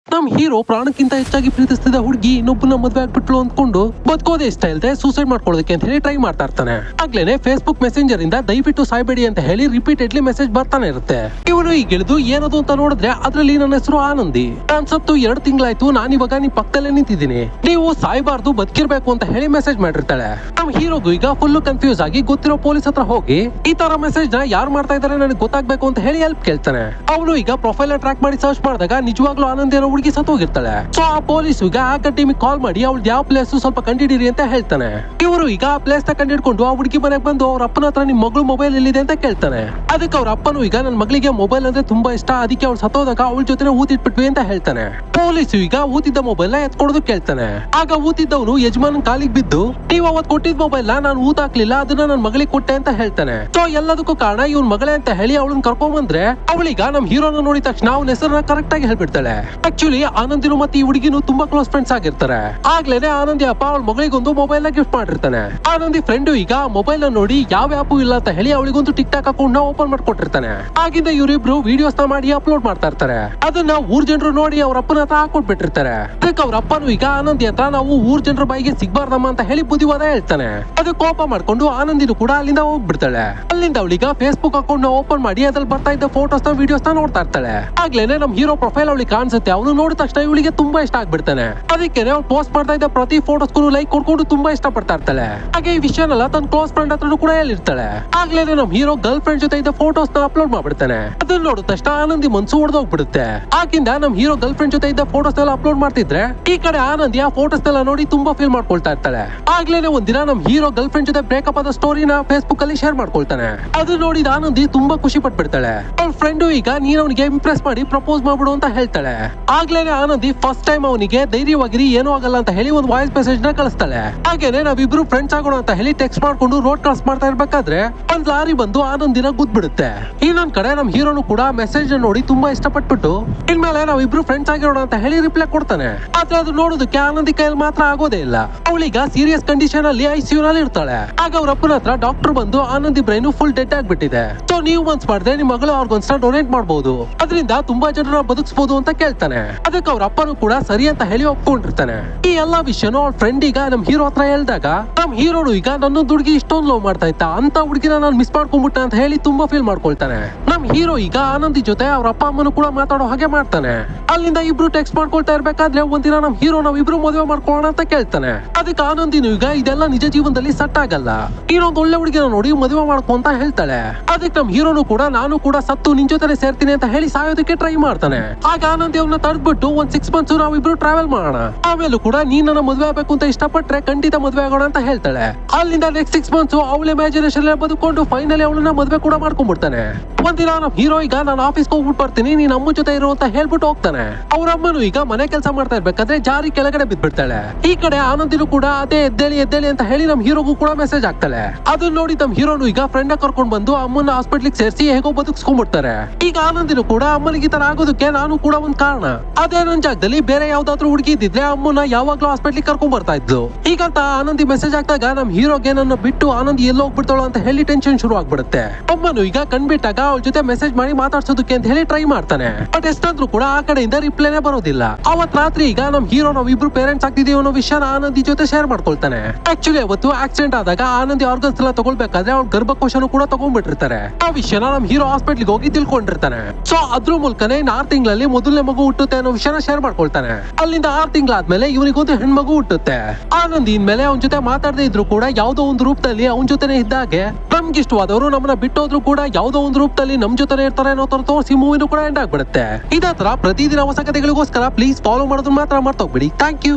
ನಮ್ ಹೀರೋ ಪ್ರಾಣಕ್ಕಿಂತ ಹೆಚ್ಚಾಗಿ ಪ್ರೀತಿಸ್ತಿದ್ದ ಹುಡುಗಿ ಇನ್ನೊಬ್ಬನ ಮದ್ವೆ ಆಗ್ಬಿಟ್ಲು ಅಂದ್ಕೊಂಡು ಬದುಕೋದೇ ಇಷ್ಟ ಇಲ್ಲದೆ ಸೂಸೈಡ್ ಮಾಡ್ಕೊಳ್ಳೋದಕ್ಕೆ ಅಂತ ಹೇಳಿ ಟ್ರೈ ಮಾಡ್ತಾ ಇರ್ತಾನೆ. ಆಗ್ಲೇನೆ ಫೇಸ್ಬುಕ್ ಮೆಸೆಂಜರ್ ಇಂದ ದಯವಿಟ್ಟು ಸಾಯ್ಬೇಡಿ ಅಂತ ಹೇಳಿ ರಿಪೀಟೆಡ್ಲಿ ಮೆಸೇಜ್ ಬರ್ತಾನೆ ಇರುತ್ತೆ. ಇವನು ಈಗ ಇಳಿದು ಏನದು ಅಂತ ನೋಡಿದ್ರೆ ಅದ್ರಲ್ಲಿ ನನ್ನ ಹೆಸರು ಆನಂದಿ, ನಾನ್ ಸತ್ತು 2 ತಿಂಗಳಾಯ್ತು, ನಾನಿವಾಗ ನಿಮ್ ಪಕ್ಕದಲ್ಲೇ ನಿಂತಿದ್ದೀನಿ, ನೀವು ಸಾಯ್ಬಾರ್ದು ಬದುಕಿರ್ಬೇಕು ಅಂತ ಹೇಳಿ ಮೆಸೇಜ್ ಮಾಡಿರ್ತಾಳೆ. ನಮ್ ಹೀರೋಗೂ ಈಗ ಫುಲ್ ಕನ್ಫ್ಯೂಸ್ ಆಗಿ ಗೊತ್ತಿರೋ ಪೊಲೀಸ್ ಹತ್ರ ಹೋಗಿ ಈ ತರ ಮೆಸೇಜ್ ನ ಯಾರು ಮಾಡ್ತಾ ಇದಾರೆ ನನಗೆ ಗೊತ್ತಾಗ್ಬೇಕು ಅಂತ ಹೇಳಿ ಹೆಲ್ಪ್ ಕೇಳ್ತಾನೆ. ಅವನು ಈಗ ಪ್ರೊಫೈಲ್ ಟ್ರ್ಯಾಕ್ ಮಾಡಿ ಸರ್ಚ್ ಮಾಡಿದಾಗ ನಿಜವಾಗ್ಲೂ ಆನಂದಿ ಅನ್ನೋ ಹುಡುಗಿ ಸತ್ತೋಗಿರ್ತಾಳೆ. ಸೊ ಆ ಪೊಲೀಸ್ ಈಗ ಆ ಟೀಮಿಗೆ ಕಾಲ್ ಮಾಡಿ ಅವಳು ಯಾವ ಪ್ಲೇಸ್ ಸ್ವಲ್ಪ ಕಂಡಿಡಿರಿ ಅಂತ ಹೇಳ್ತಾನೆ. ಇವರು ಈಗ ಆ ಪ್ಲೇಸ್ ನ ಕಂಡಿಡ್ಕೊಂಡು ಆ ಹುಡುಗಿ ಮನೆಗೆ ಬಂದು ಅವ್ರ ಅಪ್ಪನ ಹತ್ರ ನಿಮ್ ಮಗಳು ಮೊಬೈಲ್ ಎಲ್ಲಿದೆ ಅಂತ ಕೇಳ್ತಾನೆ. ಅದಕ್ಕೆ ಅವ್ರ ಅಪ್ಪನು ಈಗ ನನ್ನ ಮಗಳಿಗೆ ಮೊಬೈಲ್ ಅಂದ್ರೆ ತುಂಬಾ ಇಷ್ಟ, ಅದಕ್ಕೆ ಅವ್ಳು ಸತ್ತೋದಾಗ ಅವಳ ಜೊತೆ ಊತಿಟ್ಬಿಟ್ವಿ ಅಂತ ಹೇಳ್ತಾನೆ. ಪೊಲೀಸ್ ಈಗ ಊತಿದ್ದ ಮೊಬೈಲ್ ನ ಎತ್ಕೊಡೋದು ಕೇಳ್ತಾನೆ. ಆಗ ಊತಿದ್ದವನು ಯಜಮಾನ್ ಕಾಲಿಗೆ ಬಿದ್ದು ನೀವು ಅವತ್ ಕೊಟ್ಟಿದ್ ಮೊಬೈಲ್ ನ ನಾನು ಊತ ಹಾಕ್ಲಿಲ್ಲ, ಅದನ್ನ ನನ್ನ ಮಗಳಿಗೆ ಕೊಟ್ಟೆ ಅಂತ ಹೇಳ್ತಾನೆ. ಸೊ ಎಲ್ಲದಕ್ಕೂ ಕಾರಣ ಇವ್ನ ಮಗಳೇ ಅಂತ ಹೇಳಿ ಅವಳನ್ನ ಕರ್ಕೊಂಡ್ ಬಂದ್ರೆ ಅವಳೀಗ ನಮ್ ಹೀರೋನ ನೋಡಿದ ತಕ್ಷಣ ಅವನ ಹೆಸರನ್ನ ಕರೆಕ್ಟ್ ಆಗಿ ಹೇಳ್ಬಿಡ್ತಾಳೆ. ಆಕ್ಚುಲಿ ಆನಂದಿನು ಮತ್ತೆ ಈ ಹುಡುಗಿನು ತುಂಬಾ ಕ್ಲೋಸ್ ಫ್ರೆಂಡ್ಸ್ ಆಗಿರ್ತಾರೆ. ಆಗ್ಲೇನೆ ಆನಂದಿ ಅಪ್ಪ ಅವಳ ಮಗಳಿಗೊಂದು ಮೊಬೈಲ್ ನ ಗಿಫ್ಟ್ ಮಾಡಿರ್ತಾನೆ. ಆನಂದಿ ಫ್ರೆಂಡ್ ಈಗ ಮೊಬೈಲ್ ನ ನೋಡಿ ಯಾವ ಆಪ್ ಇಲ್ಲ ಅಂತ ಹೇಳಿ ಅವಳಿಗೊಂದು ಟಿಕ್ ಟಾಕ್ ಅಕೌಂಟ್ ನ ಓಪನ್ ಮಾಡ್ಕೊಟ್ಟಿರ್ತಾನೆ. ಆಗಿಂದ ಇವರಿಬ್ರು ವಿಡಿಯೋಸ್ ನ ಮಾಡಿ ಅಪ್ಲೋಡ್ ಮಾಡ್ತಾ ಇರ್ತಾರೆ. ಅದನ್ನ ಊರ್ ಜನರು ನೋಡಿ ಅವ್ರ ಅಪ್ಪನ ಹತ್ರ ಹಾಕೊಟ್ಬಿಟ್ಟಿರ್ತಾರೆ. ಅದಕ್ಕೆ ಅವ್ರ ಅಪ್ಪನು ಈಗ ಆನಂದಿ ಹತ್ರ ನಾವು ಊರ್ ಜನರ ಬಾಯಿಗೆ ಸಿಗ್ಬಾರ್ದಮ್ಮ ಅಂತ ಹೇಳಿ ಬುದ್ಧಿವಾದ ಹೇಳ್ತಾನೆ. ಅದು ಕೋಪ ಮಾಡ್ಕೊಂಡು ಆನಂದಿನು ಕೂಡ ಅಲ್ಲಿಂದ ಹೋಗ್ಬಿಡ್ತಾಳೆ. ಅಲ್ಲಿಂದ ಅವಳಿಗ ಫೇಸ್ಬುಕ್ ಅಕೌಂಟ್ ನ ಓಪನ್ ಮಾಡಿ ಅದ್ರಲ್ಲಿ ಬರ್ತಾ ಇದ್ದ ಫೋಟೋಸ್ ನ ವಿಡಿಯೋಸ್ ನ ನೋಡ್ತಾ ಇರ್ತಾಳೆ. ಆಗ್ಲೇನೆ ನಮ್ ಹೀರೋ ಪ್ರೊಫೈಲ್ ಅವಳಿಗೆ ಕಾಣಿಸುತ್ತೆ. ಅವನು ನೋಡಿದ ತಕ್ಷಣ ಇವಳಿಗೆ ತುಂಬಾ ಇಷ್ಟ ಆಗ್ಬಿಡ್ತಾನೆ. ಅದಕ್ಕೆ ಅವ್ಳು ಪೋಸ್ಟ್ ಮಾಡ್ತಾ ಇದ್ದ ಪ್ರತಿ ಫೋಟೋಸ್ಗೂ ಲೈಕ್ ಕೊಡ್ಕೊಂಡು ತುಂಬಾ ಇಷ್ಟ ಪಡ್ತಾ ಇರ್ತಾಳೆ. ಹಾಗೆ ಈ ವಿಷಯನೆಲ್ಲ ತನ್ನ ಕ್ಲೋಸ್ ಫ್ರೆಂಡ್ ಹತ್ರನು ಕೂಡ ಹೇಳಿರ್ತಾಳೆ. ಆಗ್ಲೇನೆ ನಮ್ ಹೀರೋ ಗರ್ಲ್ ಫ್ರೆಂಡ್ ಜೊತೆ ಇದ್ದ ಫೋಟೋಸ್ ನ ಅಪ್ಲೋಡ್ ಮಾಡ್ಬಿಡ್ತಾನೆ. ಅದನ್ನ ನೋಡಿದ ತಕ್ಷಣ ಆನಂದಿ ಮನ್ಸು ಹೊಡೆದೋಗ್ಬಿಡುತ್ತೆ. ಆಗಿಂದ ನಮ್ ಹೀರೋ ಗರ್ಲ್ ಫ್ರೆಂಡ್ ಜೊತೆ ಇದ್ದ ಫೋಟೋಸ್ ಎಲ್ಲ ಅಪ್ಲೋಡ್ ಮಾಡ್ತಿದ್ರೆ ಈ ಕಡೆ ಆನಂದಿ ಆ ಫೋಟೋಸ್ ಎಲ್ಲ ನೋಡಿ ತುಂಬಾ ಫೀಲ್ ಮಾಡ್ಕೊಳ್ತಾ ಇರ್ತಾಳೆ. ಆಗ್ಲೇನೆ ಒಂದಿನ ನಮ್ ಹೀರೋ ಗರ್ಲ್ ಫ್ರೆಂಡ್ ಜೊತೆ ಬ್ರೇಕಪ್ ಆದ ಸ್ಟೋರಿನ ಫೇಸ್ಬುಕ್ ಅಲ್ಲಿ ಶೇರ್ ಮಾಡ್ಕೊಳ್ತಾನೆ. ಅದು ನೋಡಿದ ಆನಂದಿ ತುಂಬಾ ಖುಷಿ ಪಟ್ಬಿಡ್ತಾಳೆ. ಅವ್ಳ ಫ್ರೆಂಡ್ ಈಗ ನೀನ್ ಅವನಿಗೆ ಇಂಪ್ರೆಸ್ ಮಾಡಿ ಪ್ರಪೋಸ್ ಮಾಡ್ಬಿಡು ಅಂತ ಹೇಳ್ತಾಳೆ. ಆಗ್ಲೇನೆ ಆನಂದಿ ಫಸ್ಟ್ ಟೈಮ್ ಅವನಿಗೆ ಧೈರ್ಯವಾಗಿರಿ ಏನೂ ಆಗಲ್ಲ ಅಂತ ಹೇಳಿ ಒಂದು ವಾಯ್ಸ್ ಮೆಸೇಜ್ ನ ಕಳಿಸ್ತಾಳೆ. ಹಾಗೇನೆ ನಾವಿಬ್ರು ಫ್ರೆಂಡ್ಸ್ ಆಗೋಣ ಅಂತ ಹೇಳಿ ಟೆಕ್ಸ್ಟ್ ಮಾಡ್ಕೊಂಡು ರೋಡ್ ಕ್ರಾಸ್ ಮಾಡ್ತಾ ಇರ್ಬೇಕಾದ್ರೆ ಒಂದ್ ಲಾರಿ ಬಂದು ಆನಂದಿನ ಗುದ್ಬಿಡುತ್ತೆ. ಇನ್ನೊಂದ್ ಕಡೆ ನಮ್ ಹೀರೋನು ಕೂಡ ಮೆಸೇಜ್ ನೋಡಿ ತುಂಬಾ ಇಷ್ಟಪಟ್ಬಿಟ್ಟು ಇನ್ಮೇಲೆ ನಾವಿಬ್ರು ಫ್ರೆಂಡ್ಸ್ ಆಗಿರೋಣ ಅಂತ ಹೇಳಿ ರಿಪ್ಲೈ ಕೊಡ್ತಾನೆ. ಆದ್ರೆ ಅದು ನೋಡೋದಕ್ಕೆ ಆನಂದಿ ಕೈಯಲ್ಲಿ ಮಾತ್ರ ಆಗೋದೇ ಇಲ್ಲ. ಅವಳೀಗ ಸೀರಿಯಸ್ ಕಂಡೀಷನ್ ಅಲ್ಲಿ ಐಸಿಯು ನಲ್ಲಿ ಇರ್ತಾಳೆ. ಆಗ ಅವ್ರ ಅಪ್ಪನ ಹತ್ರ ಡಾಕ್ಟರ್ ಬಂದು ಆನಂದಿ ಬ್ರೈನ್ ಫುಲ್ ಡೆಡ್ ಆಗ್ಬಿಟ್ಟಿದೆ, ಸೊ ನೀವು ಮನ್ಸ್ ಮಾಡಿದ್ರೆ ನಿಮ್ ಮಗಳು ಆರ್ಗನ್ಸ್ ನ ಡೊನೇಟ್ ಮಾಡಬಹುದು, ಅದರಿಂದ ತುಂಬಾ ಜನರ ಬದುಕಿಸಬಹುದು ಅಂತ ಕೇಳ್ತಾನೆ. ಅದಕ್ಕೆ ಅವ್ರ ಅಪ್ಪನು ಕೂಡ ಸರಿ ಅಂತ ಹೇಳಿ ಒಪ್ಕೊಂಡಿರ್ತಾನೆ. ಈ ಎಲ್ಲಾ ವಿಷಯನು ಅವ್ರ ಫ್ರೆಂಡ್ ಈಗ ನಮ್ ಹೀರೋ ಹತ್ರ ಹೇಳ್ದಾಗ ನಮ್ ಹೀರೋನು ಈಗ ನನ್ನ ಹುಡುಗಿ ಇಷ್ಟೊಂದು ಲವ್ ಮಾಡ್ತಾ ಇತ್ತ, ಅಂತ ಹುಡುಗಿನ ನಾನು ಮಿಸ್ ಮಾಡ್ಕೊಂಡ್ಬಿಟ್ಟೆ ಅಂತ ಹೇಳಿ ತುಂಬಾ ಫೀಲ್ ಮಾಡ್ಕೊಳ್ತಾನೆ. ನಮ್ ಹೀರೋ ಈಗ ಆನಂದಿ ಜೊತೆ ಅವ್ರ ಅಪ್ಪ ಅಮ್ಮನು ಕೂಡ ಮಾತಾಡೋ ಹಾಗೆ ಮಾಡ್ತಾನೆ. ಅಲ್ಲಿಂದ ಇಬ್ರು ಟೆಕ್ಸ್ಟ್ ಮಾಡ್ಕೊಳ್ತಾ ಇರ್ಬೇಕಾದ್ರೆ ಒಂದಿನ ನಮ್ ಹೀರೋ ನಾವಿಬ್ರು ಮದುವೆ ಮಾಡ್ಕೊಳ್ಳೋಣ ಅಂತ ಕೇಳ್ತಾನೆ. ಅದಕ್ಕೆ ಆನಂದಿನು ಈಗ ಇದೆಲ್ಲ ನಿಜ ಜೀವನದಲ್ಲಿ ಸೆಟ್ ಆಗಲ್ಲ, ಇನ್ನೊಂದು ಒಳ್ಳೆ ಹುಡುಗಿನ ನೋಡಿ ಮದುವೆ ಮಾಡ್ಕೊ ಅಂತ ಹೇಳ್ತಾಳೆ. ಅದಕ್ಕೆ ನಮ್ ಹೀರೋನು ಕೂಡ ನಾನು ಕೂಡ ಸತ್ತು ನಿನ್ ಜೊತೆ ಸೇರ್ತೀನಿ ಅಂತ ಹೇಳಿ ಸಾಯೋದಕ್ಕೆ ಟ್ರೈ ಮಾಡ್ತಾನೆ. ಆಗ ಆನಂದಿ ಅವ್ನ ತಡೆದ್ಬಿಟ್ಟು ಒಂದ್ 6 months ನಾವಿಬ್ರು ಟ್ರಾವೆಲ್ ಮಾಡೋಣ, ಆಮೇಲೂ ಕೂಡ ನೀನ್ ನನ್ನ ಮದುವೆ ಆಗ್ಬೇಕು ಅಂತ ಇಷ್ಟಪಟ್ರೆ ಖಂಡಿತ ಮದುವೆ ಆಗೋಣ ಅಂತ ಹೇಳ್ತಾಳೆ. ಅಲ್ಲಿಂದ ನೆಕ್ಸ್ಟ್ 6 months ಅವಳ ಇಮ್ಯಾಜಿನೇಷನ್ ಬದುಕೊಂಡು ಫೈನಲಿ ಅವಳನ್ನ ಮದುವೆ ಕೂಡ ಮಾಡ್ಕೊಂಡ್ಬಿಡ್ತಾನೆ. ಒಂದಿನ ನಮ್ ಹೀರೋ ಈಗ ನಾನು ಆಫೀಸ್ಗೆ ಹೋಗ್ಬಿಟ್ಟು ಬರ್ತೀನಿ, ನೀನ್ ಅಮ್ಮನ ಜೊತೆ ಇರು ಅಂತ ಹೇಳ್ಬಿಟ್ಟು ಹೋಗ್ತಾನೆ. ಅವ್ರ ಅಮ್ಮನು ಈಗ ಮನೆ ಕೆಲಸ ಮಾಡ್ತಾ ಇರ್ಬೇಕಾದ್ರೆ ಜಾರಿ ಕೆಳಗಡೆ ಬಿದ್ಬಿಡ್ತಾಳೆ. ಈ ಕಡೆ ಆನಂದಿನು ಕೂಡ ಅದೇ ಎದ್ದೇಳಿ ಎದ್ದೇಳಿ ಅಂತ ಹೇಳಿ ನಮ್ ಹೀರೋಗೂ ಕೂಡ ಮೆಸೇಜ್ ಆಗ್ತಾಳೆ. ಅದನ್ನ ನೋಡಿ ನಮ್ ಹೀರೋನು ಈಗ ಫ್ರೆಂಡ್ ಕರ್ಕೊಂಡ್ ಬಂದು ಅಮ್ಮನ ಹಾಸ್ಪಿಟ್ಲಿಗೆ ಸೇರಿಸಿ ಹೇಗೋ ಬದುಕಿಸ್ಕೊಂಡ್ಬಿಡ್ತಾರೆ. ಈಗ ಆನಂದಿನು ಕೂಡ ಅಮ್ಮನಿಗೆ ಈ ತರ ಆಗೋದಕ್ಕೆ ನಾನು ಕೂಡ ಒಂದ್ ಕಾರಣ, ಅದೇ ನನ್ ಜಾಗದಲ್ಲಿ ಬೇರೆ ಯಾವ್ದಾದ್ರು ಹುಡುಗಿ ಇದ್ದಿದ್ರೆ ಅಮ್ಮನ ಯಾವಾಗ್ಲೂ ಹಾಸ್ಪಿಟ್ಲಿಗೆ ಕರ್ಕೊಂಡ್ ಬರ್ತಾ ಇದ್ಲು. ಈಗಂತ ಆನಂದಿ ಮೆಸೇಜ್ ಆಗ್ತಾಗ ನಮ್ ಹೀರೋಗೆ ನನ್ನ ಬಿಟ್ಟು ಆನಂದಿ ಎಲ್ಲೋ ಹೋಗ್ಬಿಡ್ತಾಳು ಅಂತ ಹೇಳಿ ಟೆನ್ಷನ್ ಶುರು ಆಗ್ಬಿಡುತ್ತೆ. ಅಮ್ಮನು ಈಗ ಕಣ್ಬಿಟ್ಟಾಗ ಅವಳ ಜೊತೆ ಮೆಸೇಜ್ ಮಾಡಿ ಮಾತಾಡ್ಸೋದಕ್ಕೆ ಅಂತ ಹೇಳಿ ಟ್ರೈ ಮಾಡ್ತಾನೆ. ಬಟ್ ಎಷ್ಟಾದ್ರೂ ಕೂಡ ಆ ಕಡೆಯಿಂದ ರಿಪ್ಲೈನೇ ಬರೋದಿಲ್ಲ. ಅವತ್ ರಾತ್ರಿ ಈಗ ನಮ್ ಹೀರೋ ನಾವಿಬ್ರು ಪೇರೆಂಟ್ಸ್ ಆಗ್ತಿದೀವಿ ಅನ್ನೋ ವಿಷಯನ ಆನಂದಿ ಜೊತೆ ಶೇರ್ ಮಾಡ್ಕೊಳ್ತಾನೆ. ಆಕ್ಚುಲಿ ಅವತ್ತು ಆಕ್ಸಿಡೆಂಟ್ ಆದಾಗ ಆನಂದಿ ಆರ್ಗನ್ಸ್ ಎಲ್ಲ ತಗೊಳ್ಬೇಕಾದ್ರೆ ಅವ್ಳ ಗರ್ಭಕೋಶನು ಕೂಡ ತಗೊಂಡ್ಬಿಟ್ಟಿರ್ತಾರೆ. ಆ ವಿಷಯನ ನಮ್ ಹೀರೋ ಹಾಸ್ಪಿಟ್ಲಿಗೆ ಹೋಗಿ ತಿಳ್ಕೊಂಡಿರ್ತಾನೆ. ಸೊ ಅದ್ರ ಮೂಲಕನೇ 6 ತಿಂಗಳಲ್ಲಿ ಮೊದಲನೇ ಮಗು ಹುಟ್ಟುತ್ತೆ ಅನ್ನೋ ವಿಷಯನ ಶೇರ್ ಮಾಡ್ಕೊಳ್ತಾನೆ. ಅಲ್ಲಿಂದ 6 ತಿಂಗಳಾದ್ಮೇಲೆ ಇವನಿಗೊಂದು ಹೆಣ್ಮಗು ಹುಟ್ಟುತ್ತೆ. ಆನಂದಿ ಇನ್ಮೇಲೆ ಅವನ ಜೊತೆ ಮಾತಾಡದೇ ಇದ್ರು ಕೂಡ ಯಾವ್ದೋ ಒಂದು ರೂಪದಲ್ಲಿ ಅವನ ಜೊತೆನೆ ಇದ್ದಾಗೆ ನಮ್ಗೆ ಇಷ್ಟವಾದವರು ನಮ್ಮನ್ನ ಬಿಟ್ಟೋದ್ರು ಕೂಡ ಯಾವ್ದೋ ಒಂದು ರೂಪದಲ್ಲಿ ನಮ್ ಜೊತೆ ಇರ್ತಾರೆ ಅನ್ನೋ ತರ ತೋರಿಸಿ ಮೂವಿನೂ ಕೂಡ ಎಂಡ್ ಆಗ್ಬಿಡುತ್ತೆ. ಇದೇ ತರ ಪ್ರತಿದಿನ ಹೊಸ ಕಥೆಗಳಿಗೋಸ್ಕರ ಪ್ಲೀಸ್ ಫಾಲೋ ಮಾಡೋದನ್ನ ಮಾತ್ರ ಮರ್ತೋಗ್ಬಿಡಿ. Thank you.